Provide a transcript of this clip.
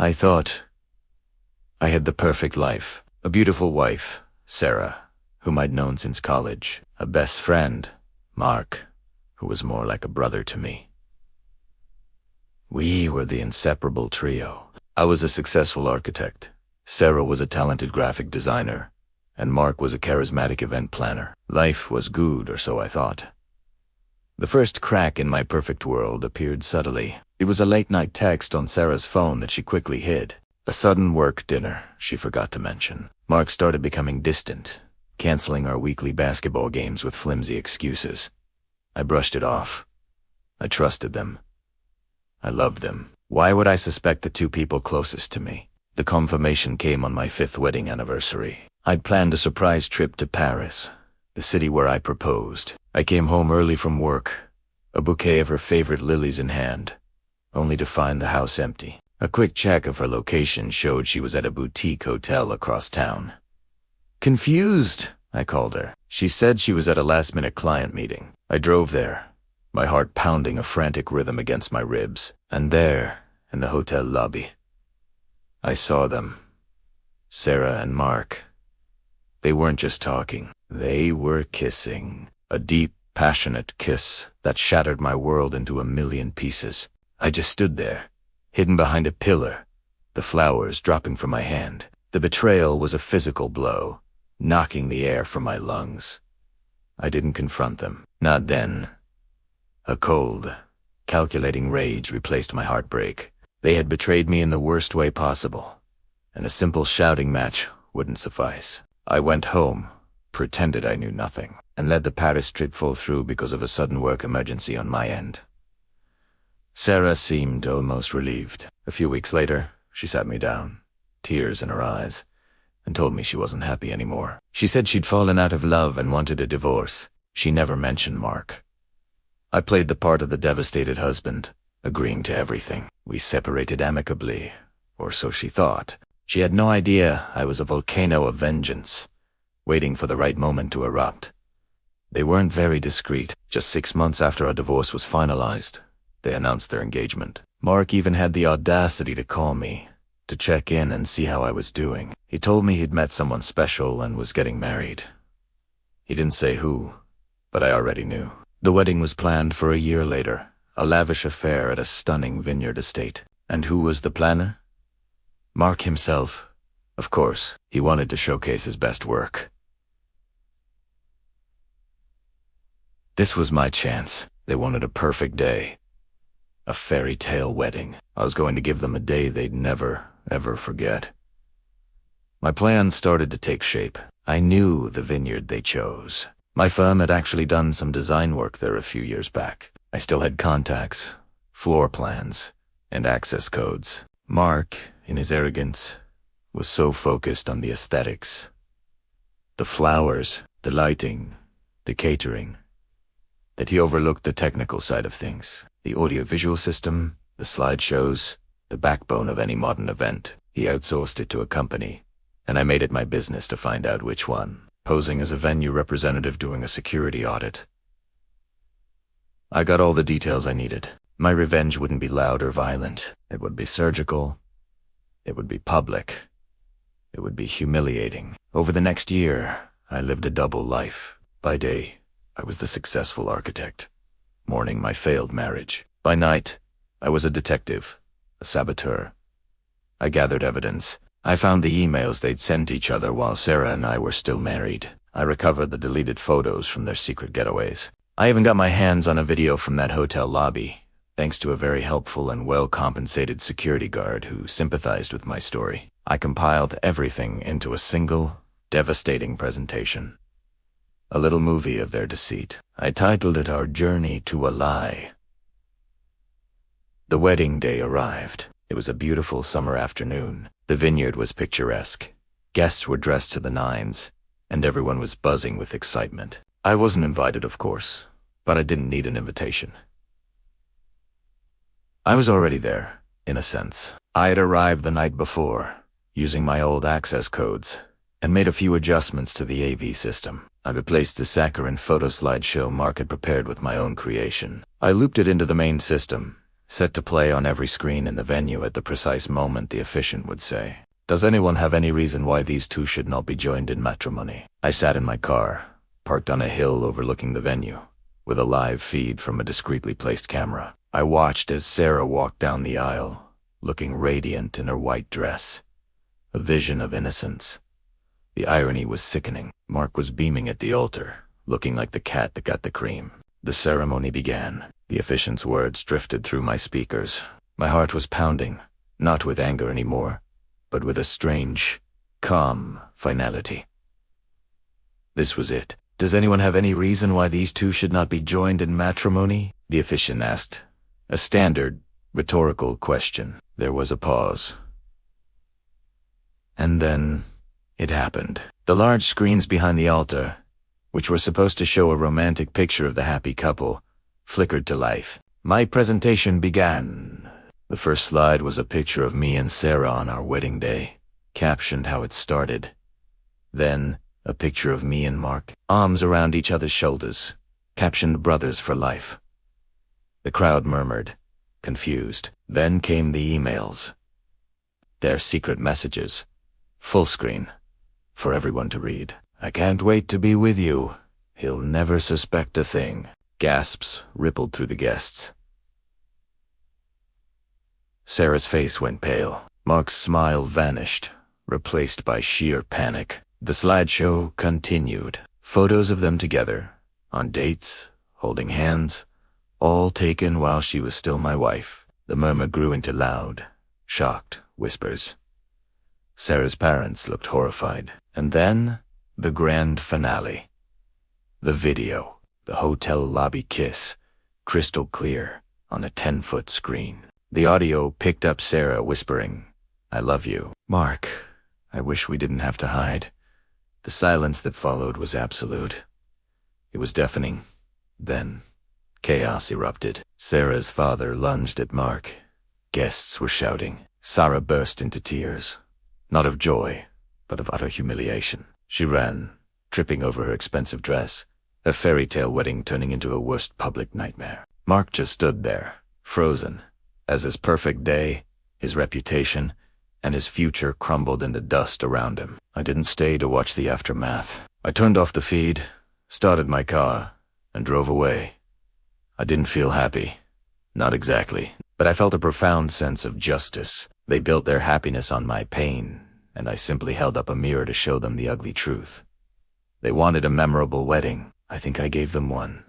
I thought I had the perfect life. A beautiful wife, Sarah, whom I'd known since college. A best friend, Mark, who was more like a brother to me. We were the inseparable trio. I was a successful architect. Sarah was a talented graphic designer, and Mark was a charismatic event planner. Life was good, or so I thought. The first crack in my perfect world appeared subtly. It was a late-night text on Sarah's phone that she quickly hid. A sudden work dinner she forgot to mention. Mark started becoming distant, canceling our weekly basketball games with flimsy excuses. I brushed it off. I trusted them. I loved them. Why would I suspect the two people closest to me? The confirmation came on my 5th wedding anniversary. I'd planned a surprise trip to Paris, the city where I proposed. I came home early from work, a bouquet of her favorite lilies in hand, only to find the house empty. A quick check of her location showed she was at a boutique hotel across town. Confused, I called her. She said she was at a last-minute client meeting. I drove there, my heart pounding a frantic rhythm against my ribs. And there, in the hotel lobby, I saw them. Sarah and Mark. They weren't just talking. They were kissing. A deep, passionate kiss that shattered my world into a million pieces. I just stood there, hidden behind a pillar, the flowers dropping from my hand. The betrayal was a physical blow, knocking the air from my lungs. I didn't confront them. Not then. A cold, calculating rage replaced my heartbreak. They had betrayed me in the worst way possible, and a simple shouting match wouldn't suffice. I went home, pretended I knew nothing, and let the Paris trip fall through because of a sudden work emergency on my end. Sarah seemed almost relieved. A few weeks later, she sat me down, tears in her eyes, and told me she wasn't happy anymore. She said she'd fallen out of love and wanted a divorce. She never mentioned Mark. I played the part of the devastated husband, agreeing to everything. We separated amicably, or so she thought. She had no idea I was a volcano of vengeance, waiting for the right moment to erupt. They weren't very discreet. Just 6 months after our divorce was finalized, they announced their engagement. Mark even had the audacity to call me, to check in and see how I was doing. He told me he'd met someone special and was getting married. He didn't say who, but I already knew. The wedding was planned for a year later, a lavish affair at a stunning vineyard estate. And who was the planner? Mark himself. Of course, he wanted to showcase his best work. This was my chance. They wanted a perfect day. A fairy tale wedding. I was going to give them a day they'd never, ever forget. My plans started to take shape. I knew the vineyard they chose. My firm had actually done some design work there a few years back. I still had contacts, floor plans, and access codes. Mark, in his arrogance, was so focused on the aesthetics. The flowers, the lighting, the catering, that he overlooked the technical side of things. The audiovisual system, the slideshows, the backbone of any modern event. He outsourced it to a company, and I made it my business to find out which one. Posing as a venue representative doing a security audit. I got all the details I needed. My revenge wouldn't be loud or violent. It would be surgical. It would be public. It would be humiliating. Over the next year, I lived a double life. By day, I was the successful architect, mourning my failed marriage. By night, I was a detective, a saboteur. I gathered evidence. I found the emails they'd sent each other while Sarah and I were still married. I recovered the deleted photos from their secret getaways. I even got my hands on a video from that hotel lobby, thanks to a very helpful and well-compensated security guard who sympathized with my story. I compiled everything into a single, devastating presentation. A little movie of their deceit. I titled it Our Journey to a Lie. The wedding day arrived. It was a beautiful summer afternoon. The vineyard was picturesque. Guests were dressed to the nines, and everyone was buzzing with excitement. I wasn't invited, of course, but I didn't need an invitation. I was already there, in a sense. I had arrived the night before, using my old access codes, and made a few adjustments to the AV system. I replaced the saccharine photo slideshow Mark had prepared with my own creation. I looped it into the main system, set to play on every screen in the venue at the precise moment the officiant would say, "Does anyone have any reason why these two should not be joined in matrimony?" I sat in my car, parked on a hill overlooking the venue, with a live feed from a discreetly placed camera. I watched as Sarah walked down the aisle, looking radiant in her white dress, a vision of innocence. The irony was sickening. Mark was beaming at the altar, looking like the cat that got the cream. The ceremony began. The officiant's words drifted through my speakers. My heart was pounding, not with anger anymore, but with a strange, calm finality. This was it. "Does anyone have any reason why these two should not be joined in matrimony?" the officiant asked. A standard, rhetorical question. There was a pause. And then it happened. The large screens behind the altar, which were supposed to show a romantic picture of the happy couple, flickered to life. My presentation began. The first slide was a picture of me and Sarah on our wedding day, captioned how it started. Then, a picture of me and Mark, arms around each other's shoulders, captioned "Brothers for Life." The crowd murmured, confused. Then came the emails. Their secret messages, full screen, for everyone to read. "I can't wait to be with you. He'll never suspect a thing." Gasps rippled through the guests. Sarah's face went pale. Mark's smile vanished, replaced by sheer panic. The slideshow continued. Photos of them together, on dates, holding hands, all taken while she was still my wife. The murmur grew into loud, shocked whispers. Sarah's parents looked horrified. And then, the grand finale. The video. The hotel lobby kiss, crystal clear, on a 10-foot screen. The audio picked up Sarah whispering, "I love you." "Mark, I wish we didn't have to hide." The silence that followed was absolute. It was deafening. Then, chaos erupted. Sarah's father lunged at Mark. Guests were shouting. Sarah burst into tears, not of joy, but of utter humiliation. She ran, tripping over her expensive dress, a fairy tale wedding turning into a worst public nightmare. Mark just stood there, frozen, as his perfect day, his reputation, and his future crumbled into dust around him. I didn't stay to watch the aftermath. I turned off the feed, started my car, and drove away. I didn't feel happy. Not exactly. But I felt a profound sense of justice. They built their happiness on my pain, and I simply held up a mirror to show them the ugly truth. They wanted a memorable wedding. I think I gave them one.